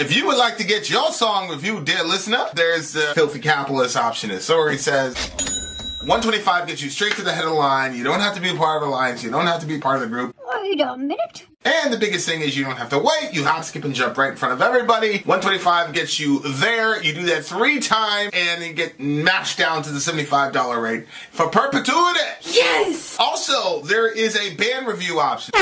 If you would like to get your song reviewed, dear listener, there's the filthy capitalist option. As Sori says, 125 gets you straight to the head of the line. You don't have to be a part of the alliance. You don't have to be part of the group. Wait a minute. And the biggest thing is you don't have to wait. You hop, skip, and jump right in front of everybody. 125 gets you there. You do that 3 times, and you get mashed down to the $75 rate for perpetuity. Yes! Also, there is a band review option.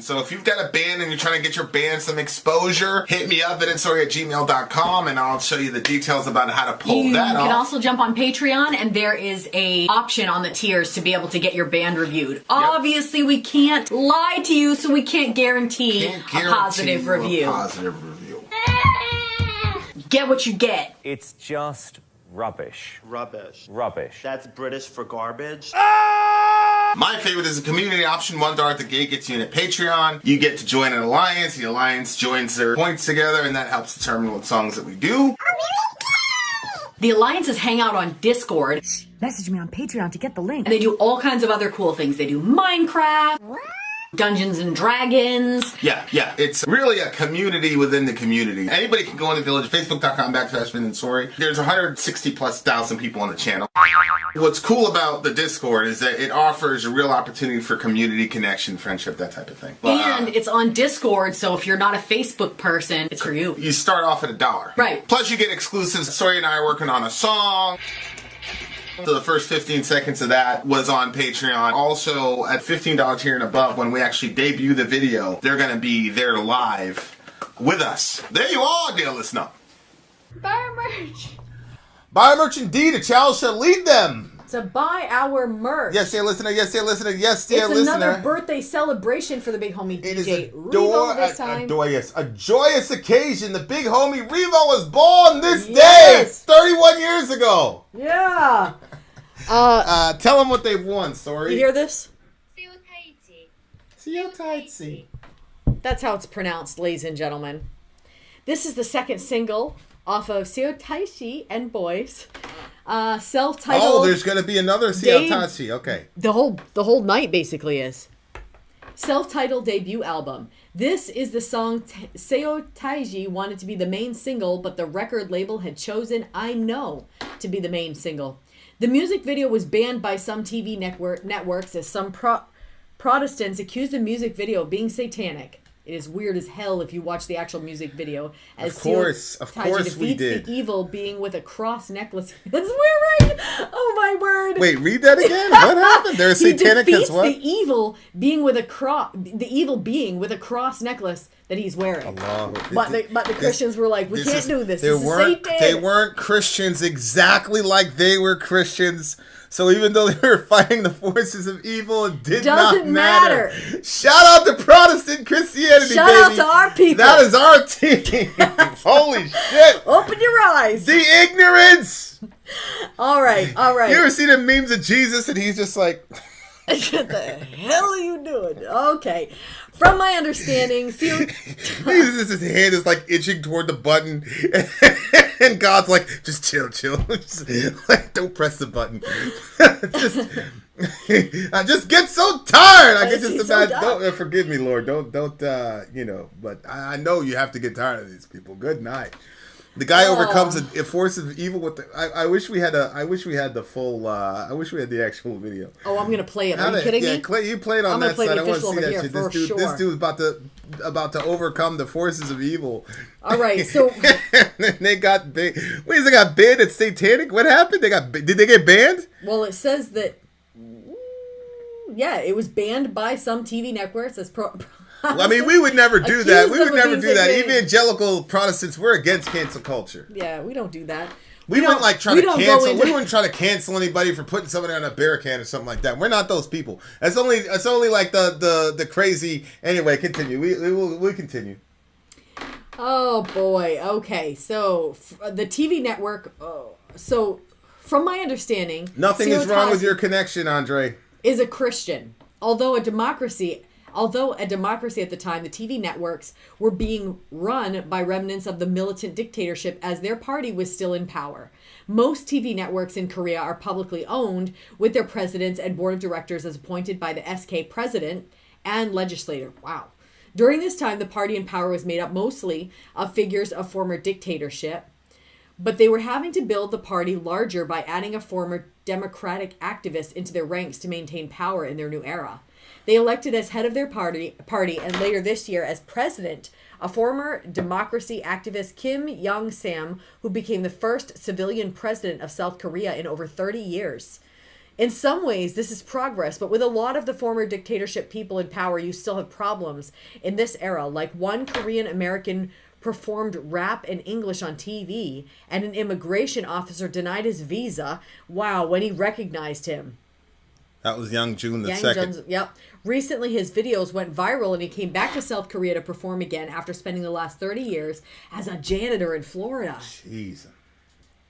So if you've got a band and you're trying to get your band some exposure, hit me up at vinsori@gmail.com, and I'll show you the details about how to pull that off. You can also jump on Patreon, and there is a option on the tiers to be able to get your band reviewed. Yep. Obviously, we can't lie to you, so we can't guarantee a positive review. Get what you get. It's just rubbish. Rubbish. Rubbish. That's British for garbage. My favorite is the community option. $1 at the gate gets you in at Patreon. You get to join an alliance. The alliance joins their points together, and that helps determine what songs that we do. The alliances hang out on Discord. Message me on Patreon to get the link. And they do all kinds of other cool things. They do Minecraft, Dungeons and Dragons. Yeah. It's really a community within the community. Anybody can go in the village, facebook.com/Vin and Sori. There's 160,000+ people on the channel. What's cool about the Discord is that it offers a real opportunity for community connection, friendship, that type of thing. And it's on Discord, so if you're not a Facebook person, it's for you. You start off at $1. Right. Plus you get exclusives. Sori and I are working on a song. So the first 15 seconds of that was on Patreon. Also, at $15 tier and above, when we actually debut the video, they're going to be there live with us. There you are, dear listener. Buy merch. Buy merch indeed. A challenge shall lead them. To buy our merch. Yes, dear listener. Yes, dear listener. Yes, dear listener. It's another birthday celebration for the big homie it DJ is Revo this time. A joyous occasion. The big homie Revo was born this day 31 years ago. Yeah. Tell them what they've won, Sori. You hear this? Taiji. That's how it's pronounced, ladies and gentlemen. This is the second single off of Taiji and Boys. Self-titled. Oh, there's going to be another Taiji. Okay. The whole night basically is. Self-titled debut album. This is the song Seo Taiji wanted to be the main single, but the record label had chosen I Know to be the main single. The music video was banned by some TV networks as some Protestants accused the music video of being satanic. It is weird as hell if you watch the actual music video. As of course we did. The evil being with a cross necklace. That's weird. Oh my word! Wait, read that again. What happened? They're satanic as what? The evil being with a cross. The evil being with a cross necklace that he's wearing. Allah. But the Christians were like, we can't do this. They weren't Christians exactly like they were Christians. So even though they were fighting the forces of evil, it did not matter. Shout out to Protestant Christianity, Shout baby. out to our people. That is our team. Holy shit. Open your eyes. The ignorance. All right. You ever see the memes of Jesus and he's just like... What the hell are you doing? Okay. From my understanding, his hand is like itching toward the button, and God's like, just chill. Just, like, don't press the button. I just get so tired. I get just about. Don't forgive me, Lord. Don't. But I know you have to get tired of these people. Good night. The guy overcomes a force of evil with the. I wish we had the full. I wish we had the actual video. Oh, I'm gonna play it. Are you kidding me? Clay, you played on that side. I want to see that shit. This dude's about to overcome the forces of evil. All right, so they got banned. Wait, they got banned? It's satanic. What happened? Did they get banned? Well, it says that. Yeah, it was banned by some TV networks as Well, I mean, we would never do that. We would never do that. Evangelical Protestants, we're against cancel culture. Yeah, we don't do that. We wouldn't try to cancel anybody for putting somebody on a barricade or something like that. We're not those people. It's only like the crazy. Anyway, continue. We continue. Oh boy. Okay, so the TV network. So from my understanding, nothing is wrong with your connection, Andre. Is a Christian, although a democracy at the time, the TV networks were being run by remnants of the militant dictatorship as their party was still in power. Most TV networks in Korea are publicly owned, with their presidents and board of directors as appointed by the SK president and legislator. Wow. During this time, the party in power was made up mostly of figures of former dictatorship, but they were having to build the party larger by adding a former democratic activist into their ranks to maintain power in their new era. They elected as head of their party and later this year as president a former democracy activist, Kim Young-sam, who became the first civilian president of South Korea in over 30 years. In some ways, this is progress, but with a lot of the former dictatorship people in power, you still have problems in this era. Like one Korean American performed rap in English on TV, and an immigration officer denied his visa, when he recognized him. That was Young Jun the second. Yep. Recently, his videos went viral, and he came back to South Korea to perform again after spending the last 30 years as a janitor in Florida. Jeez.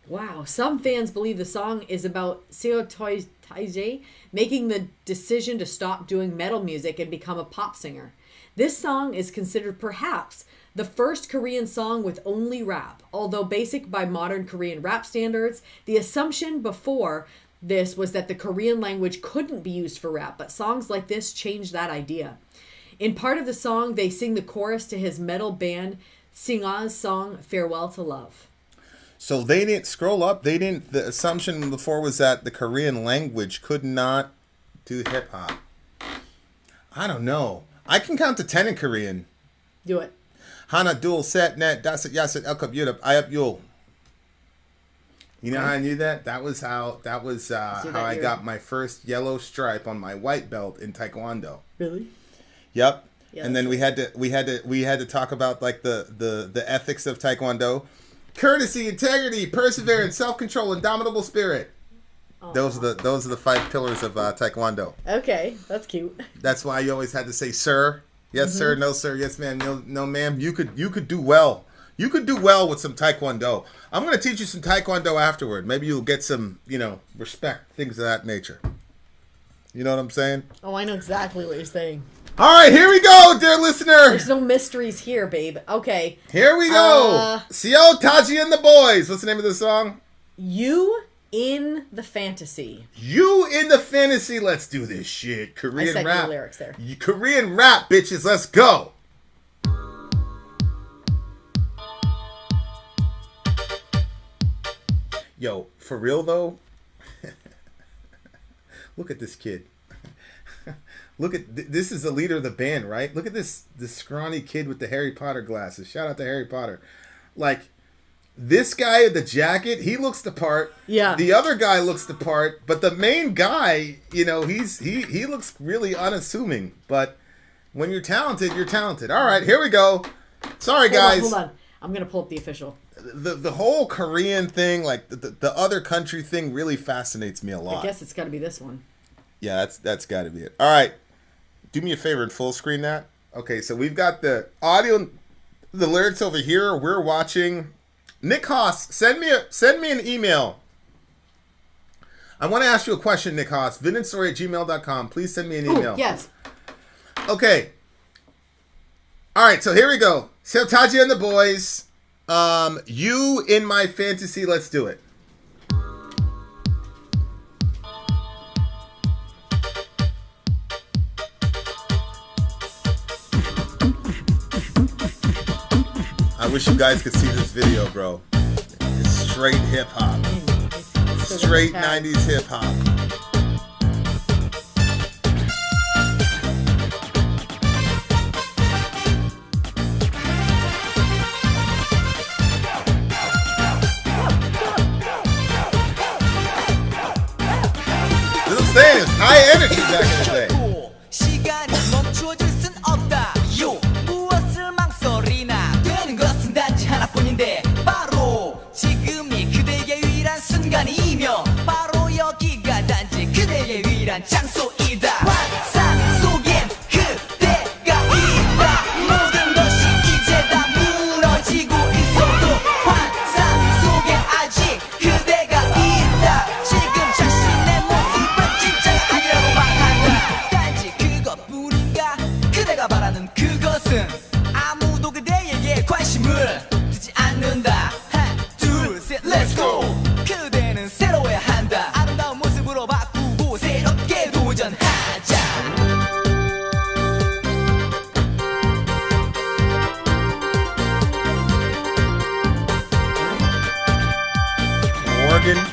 Wow. Some fans believe the song is about Seo Taiji making the decision to stop doing metal music and become a pop singer. This song is considered perhaps the first Korean song with only rap. Although basic by modern Korean rap standards, the assumption before this was that the Korean language couldn't be used for rap, but songs like this changed that idea. In part of the song, they sing the chorus to his metal band Singha's song Farewell to Love. So they didn't scroll up. The assumption before was that the Korean language could not do hip hop. I don't know. I can count to 10 in Korean. Do it. Hana dul set net dasit yasit elkap yudap ayap yul. You know how I knew that? That was how I got my first yellow stripe on my white belt in Taekwondo. Really? Yep. Yeah, and then we had to talk about like the ethics of Taekwondo. Courtesy, integrity, perseverance, self-control, indomitable spirit. Aww. Those are the 5 pillars of Taekwondo. Okay, that's cute. That's why you always had to say sir. Yes, sir. No, sir. Yes, ma'am. No, ma'am. You could do well. You could do well with some Taekwondo. I'm going to teach you some Taekwondo afterward. Maybe you'll get some, respect, things of that nature. You know what I'm saying? Oh, I know exactly what you're saying. All right, here we go, dear listener. There's no mysteries here, babe. Okay. Here we go. Seo, Taiji, and the Boys. What's the name of the song? You in the Fantasy. You in the Fantasy. Let's do this shit. Korean I said rap. your lyrics there. Korean rap, bitches. Let's go. Yo, for real though, look at this kid. Look at this is the leader of the band, right? Look at this scrawny kid with the Harry Potter glasses. Shout out to Harry Potter. Like this guy with the jacket, he looks the part. Yeah. The other guy looks the part, but the main guy, he looks really unassuming. But when you're talented, you're talented. All right, here we go. Sorry, guys. Hold on. I'm gonna pull up the official. The whole Korean thing, like the other country thing, really fascinates me a lot. I guess it's got to be this one. Yeah, that's got to be it. All right, do me a favor and full screen that. Okay, so we've got the audio, the lyrics over here. We're watching. Nick Haas, send me an email. I want to ask you a question, Nick Haas. VinandSori@gmail.com. Please send me an email. Yes. Okay. All right, so here we go. So Taiji and the Boys. You in my fantasy. Let's do it. I wish you guys could see this video, bro. It's straight hip hop. Straight 90s hip hop. Saying it's high energy back in the day. 시간이 멈춰질 순 없다. 무엇을 망설이나 되는 것은 단지 하나뿐인데 바로 지금이 그대의 유일한 순간이며 바로 여기가 단지 그대의 유일한 장소이다. 환상 속엔 그대가 있다. 모든 것이 이제 다 무너지고 있어도 환상 속엔 아직 그대가 있다. 지금 자신의 모습은 진짜 아니라고 말한다. working.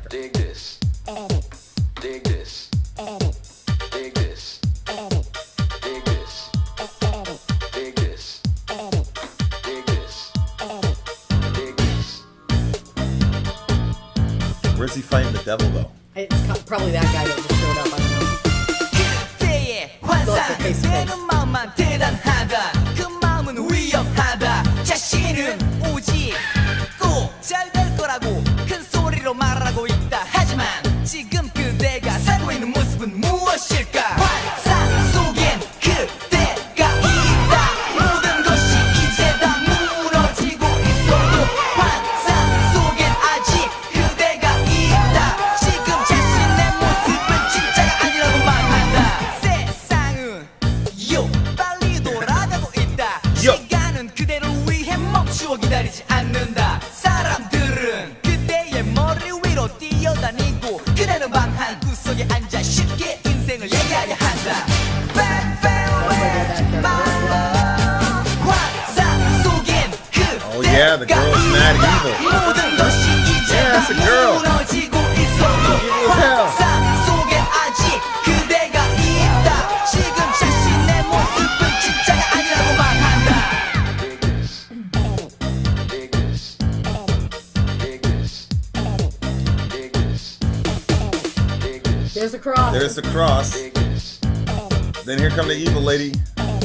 Dig this. Dig this. Dig this. Dig this. Dig this. Dig this. Dig this. Where's he fighting the devil though? It's probably that guy that just showed up. I don't know. 그때의 환상되는 마음만 대단하다 그 마음은 위험하다 자신은 오직 꼭 잘 될 거라고 큰 소리로 말하고 있다 하지만 지금 그대가 살고 있는 모습은 무엇일까 환상 속엔 그대가 있다 모든 것이 이제 다 무너지고 있어도 환상 속엔 아직 그대가 있다 지금 자신의 모습은 진짜가 아니라고 말한다 세상은 빨리 돌아가고 있다 시간은 그대를 위해 멈추어 기다리지 않는다 사람들은 그대의 머리 위로 뛰어다니고 그대는 방 한 구석에 앉아 쉽게 인생을 얘기하려 한다 환상 속엔 Oh yeah, the girl's mad evil. 모든 것이 이제 Yeah, that's a girl. 무너지고 있어도 Evil as hell. 환상 속엔 아직 그대가 있다 지금 자신의 모습은 진짜가 아니라고 말한다 Dig this. Dig this. Dig this. Dig this. Dig this. There's the cross. There's the cross. Dig this. Then here come the evil lady. Our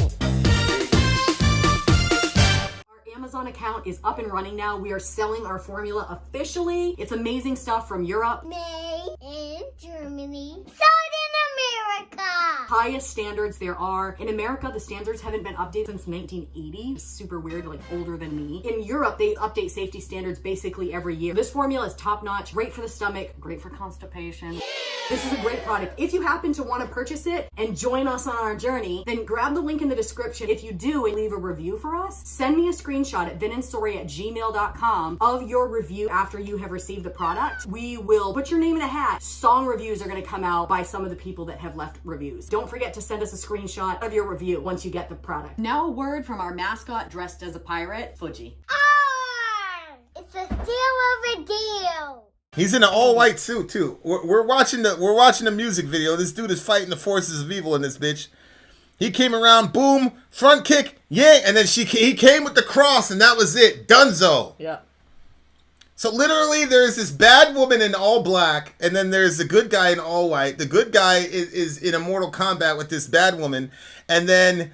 Amazon account is up and running now. We are selling our formula officially. It's amazing stuff from Europe. Made in Germany. Sold in America. Highest standards there are. In America, the standards haven't been updated since 1980. It's super weird, like older than me. In Europe, they update safety standards basically every year. This formula is top notch, great for the stomach, great for constipation. This is a great product. If you happen to want to purchase it and join us on our journey, then grab the link in the description. If you do and leave a review for us, send me a screenshot at vinandsori@gmail.com of your review after you have received the product. We will put your name in a hat. Song reviews are going to come out by some of the people that have left reviews. Don't forget to send us a screenshot of your review once you get the product. Now a word from our mascot dressed as a pirate, Fuji. It's a steal of a deal. He's in an all-white suit too. We're watching the music video. This dude is fighting the forces of evil in this bitch. He came around, boom, front kick, yeah, and then he came with the cross, and that was it. Dunzo. Yeah. So literally, there's this bad woman in all black, and then there's the good guy in all white. The good guy is in a Mortal Kombat with this bad woman, and then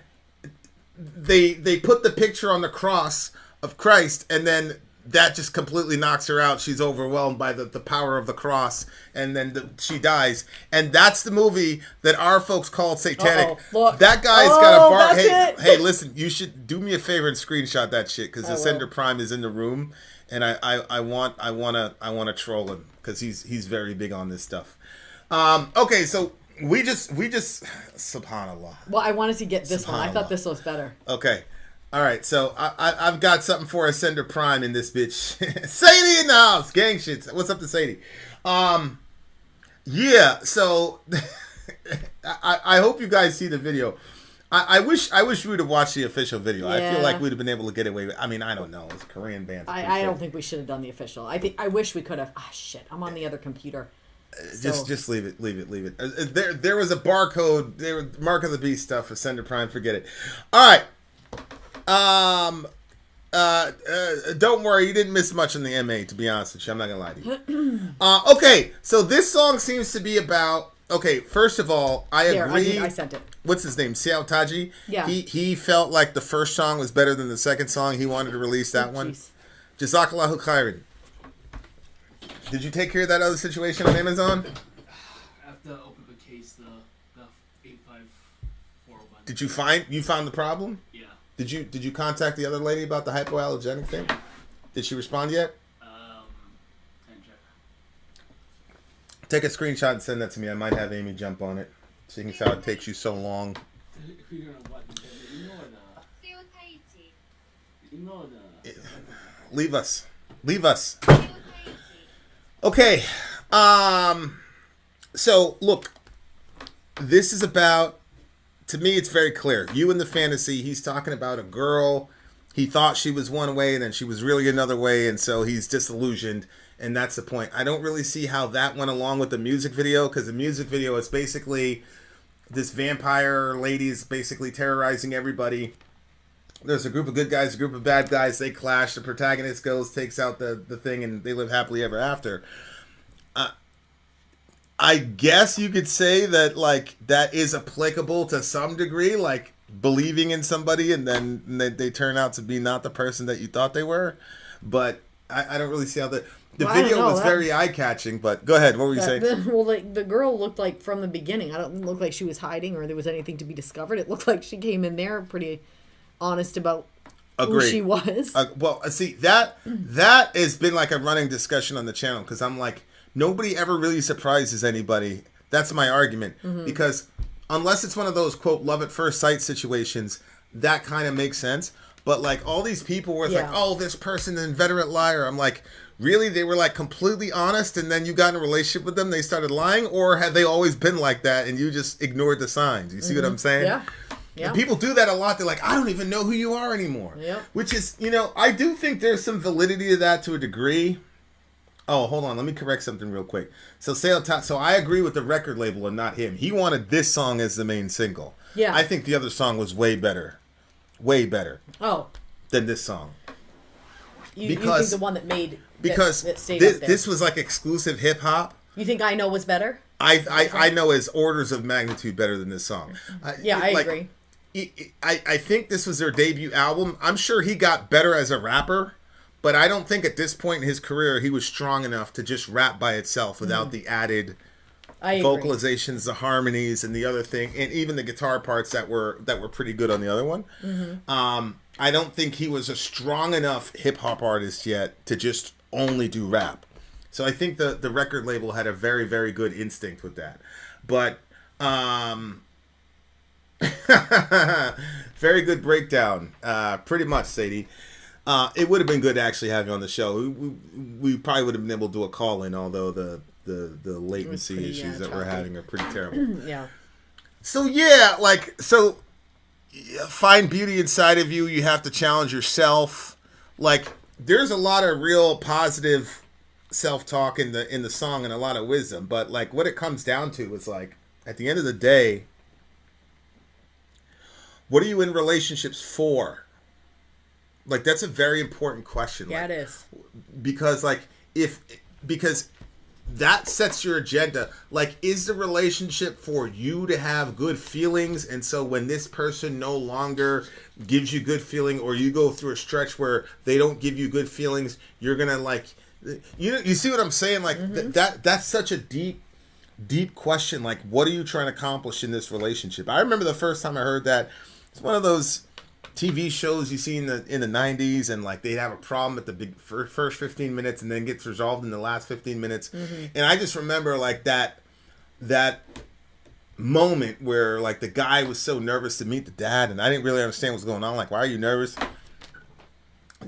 they put the picture on the cross of Christ, and then that just completely knocks her out. She's overwhelmed by the power of the cross, and then she dies. And that's the movie that our folks called satanic. Look. That guy's got a bar. That's it. Hey, listen, you should do me a favor and screenshot that shit because the Sender Prime is in the room, and I want to troll him because he's very big on this stuff. Okay, so we just subhanallah. Well, I wanted to get this one. I thought this was better. Okay. All right, so I've got something for a Sender Prime in this bitch. Sadie in the house, gang shit. What's up to Sadie? Yeah. So I hope you guys see the video. I wish we would have watched the official video. Yeah. I feel like we'd have been able to get away with. I mean, I don't know. It's a Korean band. I don't think we should have done the official. I wish we could have. Ah, shit. I'm on the other computer. Just leave it. There was a barcode. There was Mark of the Beast stuff for Sender Prime. Forget it. All right. Don't worry, you didn't miss much in the MA, to be honest with you. I'm not gonna lie to you. Okay, so this song seems to be about. Okay, first of all, I agree. I sent it. What's his name? Xiao Taiji. Yeah. He felt like the first song was better than the second song. He wanted to release that one. Jazakallahu khairan. Did you take care of that other situation on Amazon? I have to open the case, the 85401. Did you found the problem? Yeah. Did you contact the other lady about the hypoallergenic thing? Did she respond yet? And check. Take a screenshot and send that to me. I might have Amy jump on it. Seeing how it takes you so long. You're gonna what? Ignore the. Leave us. Okay. So look, this is about. To me, it's very clear. You in the fantasy, he's talking about a girl. He thought she was one way, and then she was really another way, and so he's disillusioned, and that's the point. I don't really see how that went along with the music video, because the music video is basically this vampire lady is basically terrorizing everybody. There's a group of good guys, a group of bad guys. They clash. The protagonist goes, takes out the thing, and they live happily ever after. I guess you could say that, like, that is applicable to some degree, like believing in somebody and then they turn out to be not the person that you thought they were. But I don't really see how the video was very eye-catching. But go ahead, what were you saying? The girl looked like from the beginning, I don't look like she was hiding or there was anything to be discovered. It looked like she came in there pretty honest about who she was. Well, see, that has been like a running discussion on the channel, because I'm like, nobody ever really surprises anybody. That's my argument. Because unless it's one of those, quote, love at first sight situations, that kind of makes sense. But, like, all these people were like, oh, this person, an inveterate liar. I'm like, really? They were, like, completely honest, and then you got in a relationship with them, they started lying? Or have they always been like that, and you just ignored the signs? You see what I'm saying? Yeah. And people do that a lot. They're like, I don't even know who you are anymore. Which is, you know, I do think there's some validity to that to a degree. Oh, hold on. Let me correct something real quick. So I agree with the record label and not him. He wanted this song as the main single. Yeah. I think the other song was way better. Way better. Oh. Than this song. You think the one that made... Because that stayed up there. This was like exclusive hip-hop. You think I Know was better? I know is orders of magnitude better than this song. I agree. I think this was their debut album. I'm sure he got better as a rapper. But I don't think at this point in his career he was strong enough to just rap by itself without the added vocalizations, the harmonies, and the other thing, and even the guitar parts that were pretty good on the other one. I don't think he was a strong enough hip hop artist yet to just only do rap. So I think the record label had a very, very good instinct with that. But very good breakdown, pretty much, Sadie. It would have been good to actually have you on the show. We probably would have been able to do a call in, although the latency issues that we're having are pretty terrible. So find beauty inside of you. You have to challenge yourself. Like, there's a lot of real positive self-talk in the song and a lot of wisdom. But like, what it comes down to is, like, at the end of the day, what are you in relationships for? Like, that's a very important question. Yeah, like, it is. Because, like, because that sets your agenda. Like, is the relationship for you to have good feelings? And so when this person no longer gives you good feeling, or you go through a stretch where they don't give you good feelings, you're going to, like, you see what I'm saying? Like, that's such a deep question. Like, what are you trying to accomplish in this relationship? I remember the first time I heard that. It's one of those TV shows you see in the 90s, and like they'd have a problem at the first 15 minutes and then gets resolved in the last 15 minutes. And I just remember like that moment where like the guy was so nervous to meet the dad, and I didn't really understand what's going on. Like, why are you nervous?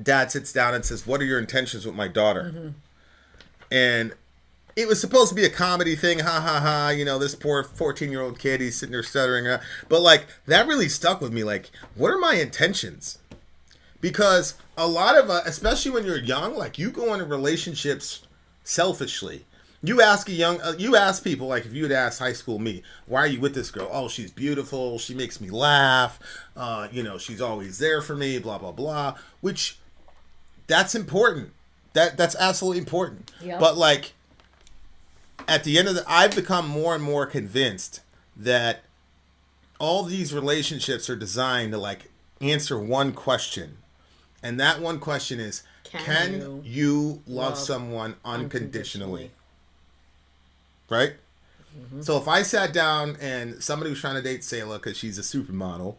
Dad sits down and says, what are your intentions with my daughter? And it was supposed to be a comedy thing, ha ha ha, you know, this poor 14-year-old kid, he's sitting there stuttering. But like, that really stuck with me. Like, what are my intentions? Because a lot of, especially when you're young, like, you go into relationships selfishly. You ask people, like, if you had asked high school me, why are you with this girl? Oh, she's beautiful, she makes me laugh, you know, she's always there for me, blah, blah, blah. Which, that's important. That's absolutely important. Yep. But like, at the end of I've become more and more convinced that all these relationships are designed to like answer one question. And that one question is, can you love someone unconditionally? Right? So if I sat down and somebody was trying to date Selah because she's a supermodel,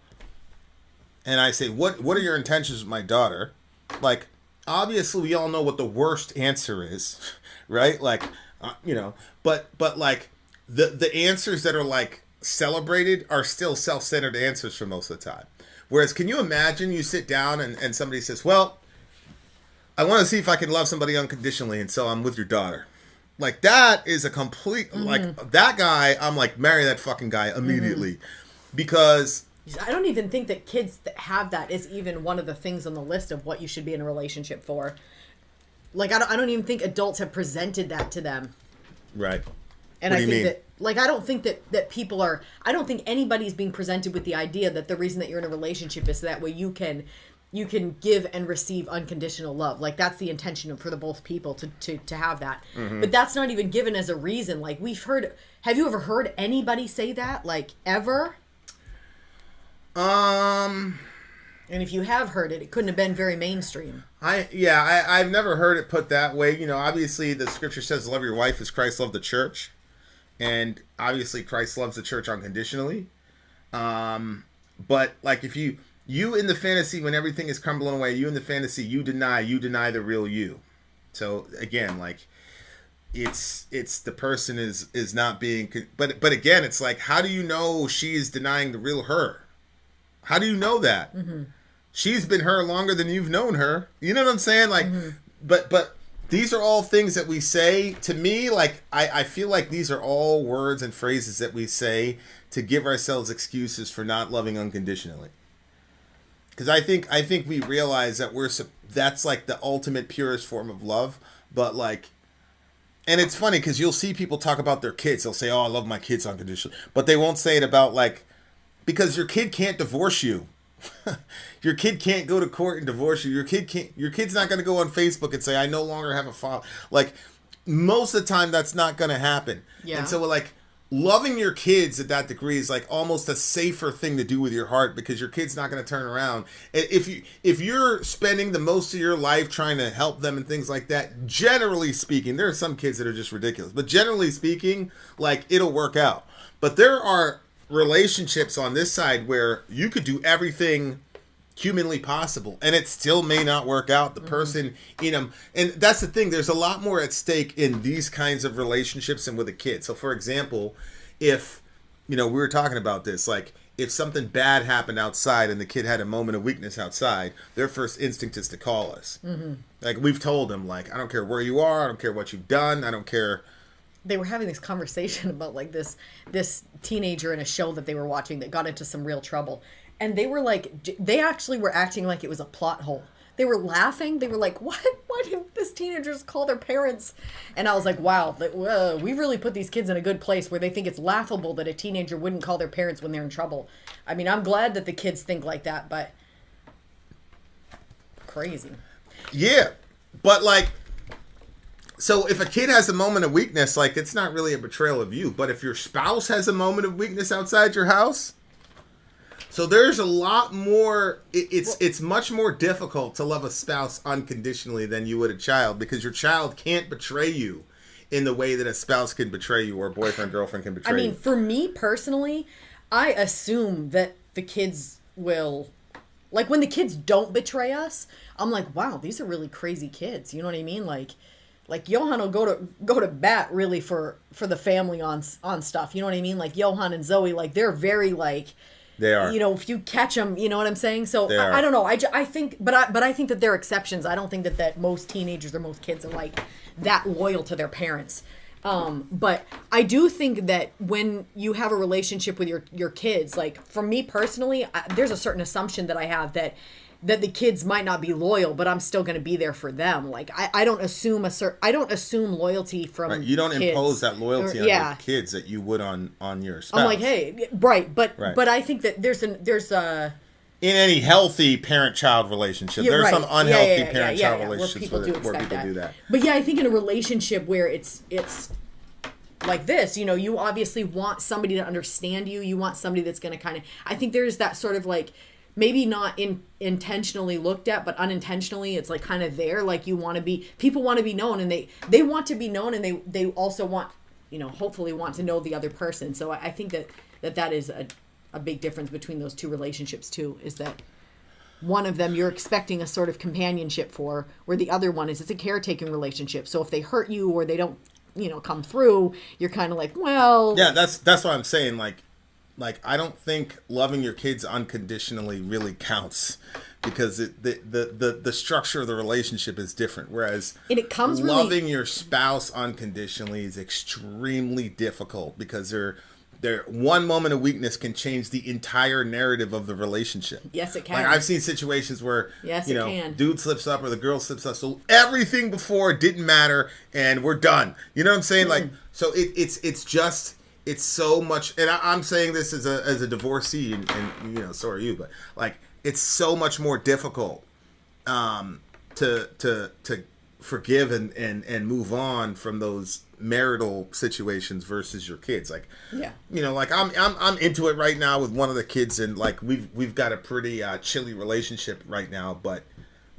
and I say, what are your intentions with my daughter? Like, obviously we all know what the worst answer is, right? Like, you know, but like the answers that are like celebrated are still self-centered answers for most of the time. Whereas, can you imagine you sit down and somebody says, well, I want to see if I can love somebody unconditionally, and so I'm with your daughter. Like that is a complete like that guy. I'm like marry that fucking guy immediately because I don't even think that kids that have that is even one of the things on the list of what you should be in a relationship for. Like I don't even think adults have presented that to them. Right. And what I do you think mean? that like I don't think that people are I don't think anybody's being presented with the idea that the reason that you're in a relationship is so that way you can give and receive unconditional love. Like that's the intention for the both people to have that. But that's not even given as a reason. Like have you ever heard anybody say that? Like ever? And if you have heard it, it couldn't have been very mainstream. I've never heard it put that way. You know, obviously the scripture says love your wife as Christ loved the church. And obviously Christ loves the church unconditionally. But like if you in the fantasy, when everything is crumbling away, you in the fantasy, you deny the real you. So again, like it's the person is not being, but again, it's like, how do you know she is denying the real her? How do you know that? She's been her longer than you've known her. You know what I'm saying? Like, but these are all things that we say. To me, like, I feel like these are all words and phrases that we say to give ourselves excuses for not loving unconditionally. Because I think we realize that that's like the ultimate purest form of love. But like, and it's funny because you'll see people talk about their kids. They'll say, "Oh, I love my kids unconditionally," but they won't say it about like, because your kid can't divorce you. Your kid can't go to court and divorce you. Your kid's not going to go on Facebook and say, "I no longer have a father." Like most of the time, that's not going to happen. Yeah. And so like, loving your kids at that degree is like almost a safer thing to do with your heart because your kid's not going to turn around. If you're spending the most of your life trying to help them and things like that, generally speaking, there are some kids that are just ridiculous, but generally speaking, like it'll work out. But there are relationships on this side where you could do everything humanly possible and it still may not work out. The person in them, and that's the thing, there's a lot more at stake in these kinds of relationships than with a kid. So for example, if we were talking about this, like if something bad happened outside and the kid had a moment of weakness outside, their first instinct is to call us. Like we've told them, like, I don't care where you are, I don't care what you've done, I don't care. They were having this conversation about like this teenager in a show that they were watching that got into some real trouble. And they were like, they actually were acting like it was a plot hole. They were laughing. They were like, what? Why didn't this teenager just call their parents? And I was like, wow, we really put these kids in a good place where they think it's laughable that a teenager wouldn't call their parents when they're in trouble. I mean, I'm glad that the kids think like that, but crazy. Yeah, but like, so if a kid has a moment of weakness, like it's not really a betrayal of you. But if your spouse has a moment of weakness outside your house, so there's a lot more. It's much more difficult to love a spouse unconditionally than you would a child, because your child can't betray you in the way that a spouse can betray you or a boyfriend, girlfriend can betray you. I mean, for me personally, I assume that the kids will, like when the kids don't betray us, I'm like, wow, these are really crazy kids. You know what I mean? Like Johan will go to bat really for the family on stuff. You know what I mean? Like Johan and Zoe, like they're very like. They are. You know, if you catch them, you know what I'm saying? So I don't know. I think, but I think that they're exceptions. I don't think that most teenagers or most kids are like that loyal to their parents. But I do think that when you have a relationship with your kids, like for me personally, there's a certain assumption that I have that the kids might not be loyal, but I'm still going to be there for them. Like I don't assume loyalty from right. You don't kids. Impose that loyalty on your kids that you would on your spouse. I'm like, hey, right, but I think that there's a in any healthy parent-child relationship, there's some unhealthy parent-child relationships where people do that. But yeah, I think in a relationship where it's like this, you know, you obviously want somebody to understand you. You want somebody that's going to kind of. I think there's that sort of like. Maybe not intentionally looked at, but unintentionally, it's like kind of there. Like people want to be known, and they want to be known, and they also want, you know, hopefully want to know the other person. So I think that is a big difference between those two relationships too, is that one of them you're expecting a sort of companionship for, where the other one is it's a caretaking relationship. So if they hurt you or they don't, you know, come through, you're kind of like, well. Yeah, that's what I'm saying. Like, like I don't think loving your kids unconditionally really counts, because the structure of the relationship is different. Whereas and it comes loving your spouse unconditionally is extremely difficult, because one moment of weakness can change the entire narrative of the relationship. Yes, it can. Like I've seen situations where, yes, you know, it can. Dude slips up or the girl slips up, so everything before didn't matter and we're done. You know what I'm saying? Like, so it's so much, and I'm saying this as a divorcee, and you know, so are you, but like it's so much more difficult to forgive and move on from those marital situations versus your kids. Like, yeah, you know, like I'm into it right now with one of the kids, and like we've got a pretty chilly relationship right now, but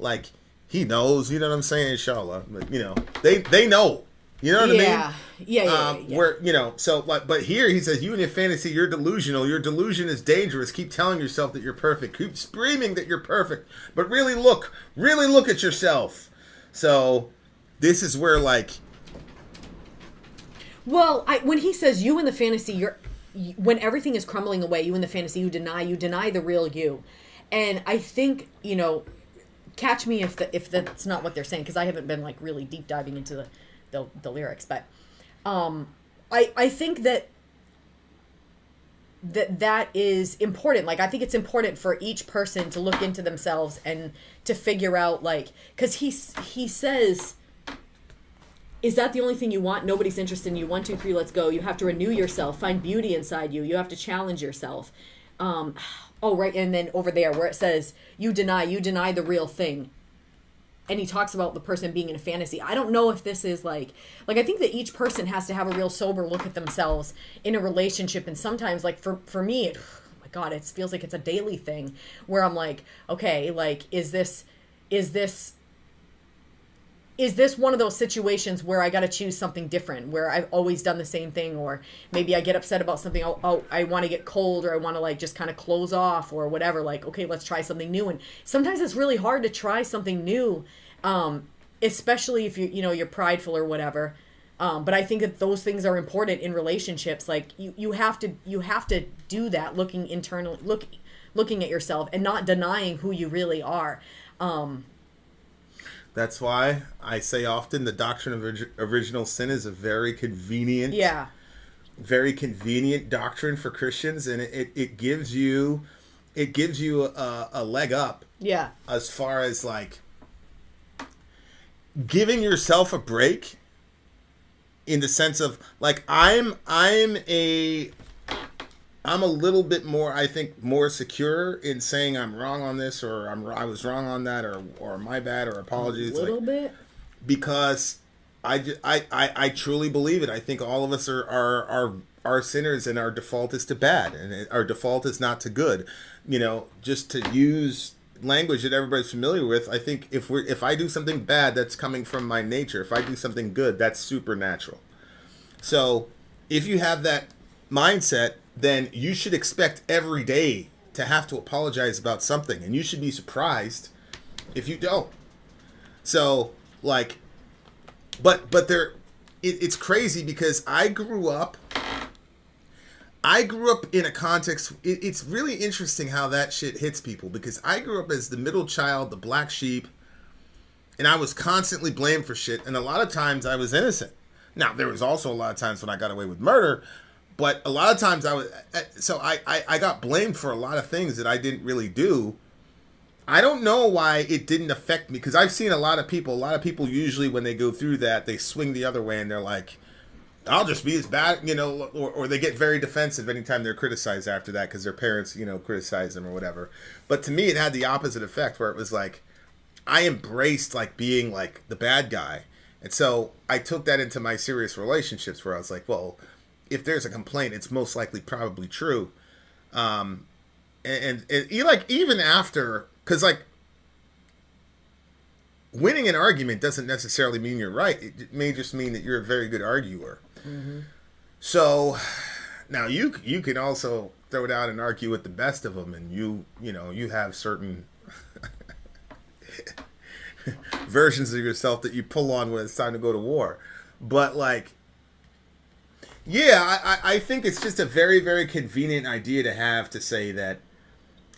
like he knows, you know what I'm saying, inshallah, but you know, they know, you know what I mean? Yeah. Where, you know, so like, but here he says, you in your fantasy, you're delusional. Your delusion is dangerous. Keep telling yourself that you're perfect. Keep screaming that you're perfect, but really look at yourself. So this is where, like, well, when he says you in the fantasy, when everything is crumbling away, you in the fantasy, you deny the real you. And I think, you know, catch me if that's not what they're saying, because I haven't been like really deep diving into the lyrics, but I think that is important. Like, I think it's important for each person to look into themselves and to figure out, like, because he says, is that the only thing you want? Nobody's interested in you. 1, 2, 3, let's go. You have to renew yourself, find beauty inside you. You have to challenge yourself. Oh, right. And then over there where it says, you deny the real thing. And he talks about the person being in a fantasy. I don't know if this is like I think that each person has to have a real sober look at themselves in a relationship. And sometimes, like, for me, oh my God, it feels like it's a daily thing where I'm like, okay, like, is this one of those situations where I got to choose something different, where I've always done the same thing, or maybe I get upset about something. Oh, I want to get cold, or I want to like just kind of close off or whatever. Like, okay, let's try something new. And sometimes it's really hard to try something new, especially if you're prideful or whatever. But I think that those things are important in relationships. Like you have to do that, looking internally, looking at yourself and not denying who you really are. That's why I say often the doctrine of original sin is a very convenient doctrine for Christians, and it gives you a leg up. Yeah. As far as like giving yourself a break, in the sense of like I'm a little bit more, I think, more secure in saying I'm wrong on this, or I was wrong on that, or my bad, or apologies. A little bit. Because I truly believe it. I think all of us are sinners, and our default is to bad, and our default is not to good. You know, just to use language that everybody's familiar with, I think if I do something bad, that's coming from my nature. If I do something good, that's supernatural. So if you have that mindset, then you should expect every day to have to apologize about something, and you should be surprised if you don't. So, like, but it's crazy, because I grew up in a context. It's really interesting how that shit hits people, because I grew up as the middle child, the black sheep, and I was constantly blamed for shit, and a lot of times I was innocent. Now, there was also a lot of times when I got away with murder, but a lot of times I got blamed for a lot of things that I didn't really do. I don't know why it didn't affect me, because I've seen a lot of people usually when they go through that, they swing the other way and they're like, I'll just be as bad, you know, or they get very defensive anytime they're criticized after that because their parents, you know, criticize them or whatever. But to me, it had the opposite effect, where it was like, I embraced like being like the bad guy. And so I took that into my serious relationships, where I was like, well, if there's a complaint, it's most likely probably true. And like, even after, because like, winning an argument doesn't necessarily mean you're right. It may just mean that you're a very good arguer. Mm-hmm. So now you can also throw it out and argue with the best of them, and you have certain versions of yourself that you pull on when it's time to go to war. But like, Yeah, I think it's just a very, very convenient idea to have to say that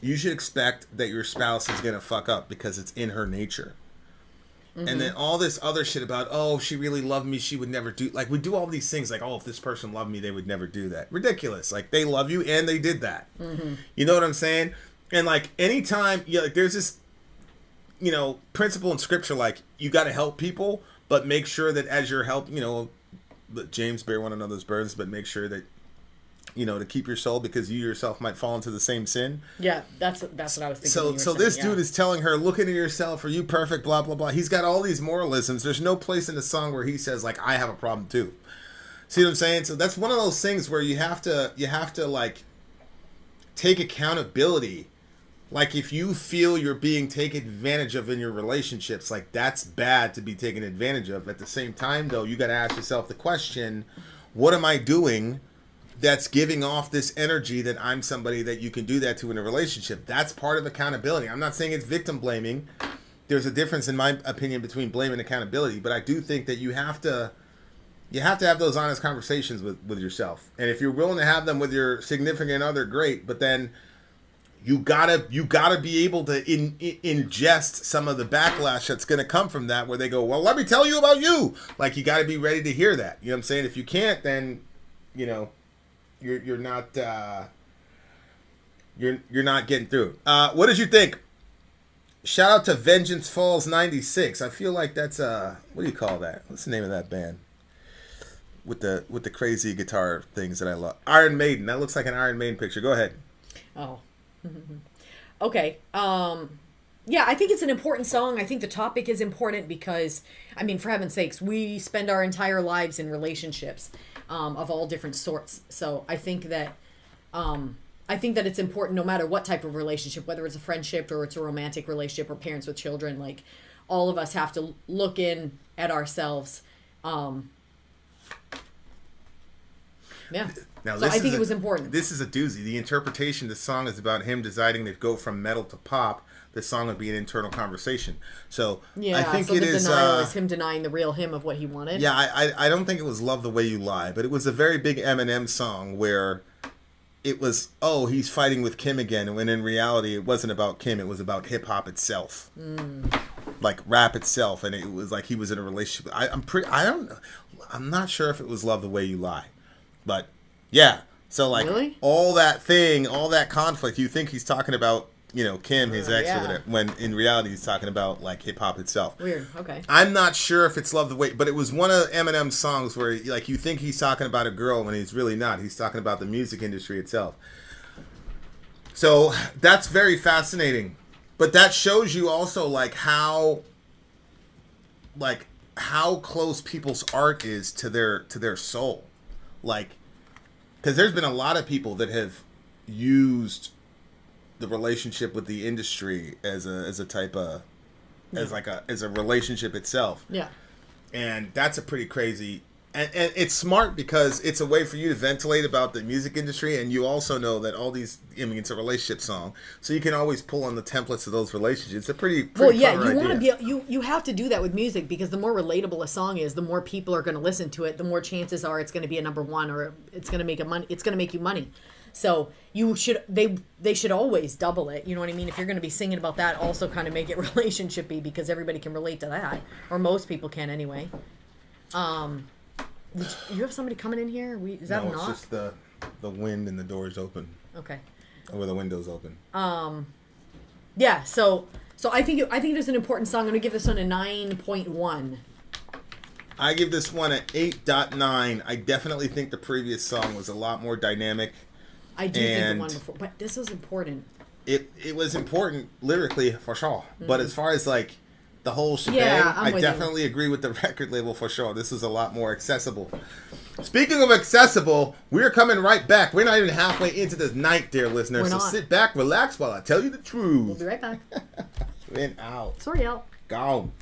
you should expect that your spouse is going to fuck up because it's in her nature. Mm-hmm. And then all this other shit about, oh, she really loved me, she would never do... Like, we do all these things like, oh, if this person loved me, they would never do that. Ridiculous. Like, they love you and they did that. Mm-hmm. You know what I'm saying? And, like, anytime... Yeah, like, there's this, you know, principle in Scripture, like, you got to help people, but make sure that as you're helping, you know... James, bear one another's burdens, but make sure that, you know, to keep your soul, because you yourself might fall into the same sin. Yeah, that's what I was thinking. So this dude is telling her, look into yourself, are you perfect, blah, blah, blah. He's got all these moralisms. There's no place in the song where he says, like, I have a problem too. See what I'm saying? So that's one of those things where you have to like, take accountability. Like, if you feel you're being taken advantage of in your relationships, like, that's bad to be taken advantage of. At the same time, though, you got to ask yourself the question, what am I doing that's giving off this energy that I'm somebody that you can do that to in a relationship? That's part of accountability. I'm not saying it's victim blaming. There's a difference, in my opinion, between blame and accountability. But I do think that you have to have those honest conversations with yourself. And if you're willing to have them with your significant other, great. But then... You gotta be able to ingest some of the backlash that's gonna come from that, where they go, well, let me tell you about you. Like, you gotta be ready to hear that. You know what I'm saying? If you can't, then, you know, you're not you're not getting through. What did you think? Shout out to Vengeance Falls 96. I feel like that's what do you call that? What's the name of that band? With the crazy guitar things that I love. Iron Maiden. That looks like an Iron Maiden picture. Go ahead. Oh. Okay. Yeah, I think it's an important song. I think the topic is important because, I mean, for heaven's sakes, we spend our entire lives in relationships of all different sorts. So I think that it's important no matter what type of relationship, whether it's a friendship or it's a romantic relationship or parents with children. Like, all of us have to look in at ourselves. Yeah. Now, so I think it was important. This is a doozy. The interpretation of the song is about him deciding to go from metal to pop. The song would be an internal conversation. So yeah, I think so it the is. Denial is him denying the real him of what he wanted. Yeah, I don't think it was "Love the Way You Lie," but it was a very big Eminem song where it was, oh, he's fighting with Kim again, when in reality it wasn't about Kim. It was about hip hop itself, like rap itself, and it was like he was in a relationship. I'm not sure if it was "Love the Way You Lie," but. Yeah, so like really? all that conflict, you think he's talking about, you know, Kim, his ex, or whatever, when in reality he's talking about like hip hop itself. Weird. Okay. I'm not sure if it's "Love the Way," but it was one of Eminem's songs where like you think he's talking about a girl when he's really not. He's talking about the music industry itself. So that's very fascinating, but that shows you also like how close people's art is to their soul, like. Because there's been a lot of people that have used the relationship with the industry as a type of as a relationship itself. Yeah. And that's a pretty crazy. And it's smart because it's a way for you to ventilate about the music industry, and you also know that all these. I mean, it's a relationship song, so you can always pull on the templates of those relationships. It's a pretty well, yeah. clever You want to idea. you have to do that with music because the more relatable a song is, the more people are going to listen to it. The more chances are it's going to be a number one, or it's going to make It's going to make you money. So you should they should always double it. You know what I mean? If you're going to be singing about that, also kind of make it relationshipy because everybody can relate to that, or most people can anyway. You have somebody coming in here? Is that a knock? No, it's just the wind and the doors open. Okay. Or the windows open. Yeah. So I think it is an important song. I'm gonna give this one a 9.1. I give this one an 8.9. I definitely think the previous song was a lot more dynamic. I do think the one before, but this was important. It was important lyrically for sure, but as far as like. The whole shebang, yeah, I definitely agree with the record label for sure. This is a lot more accessible. Speaking of accessible, we're coming right back. We're not even halfway into this night, dear listeners. So sit back, relax while I tell you the truth. We'll be right back. Been out. Sorry, out. Gone.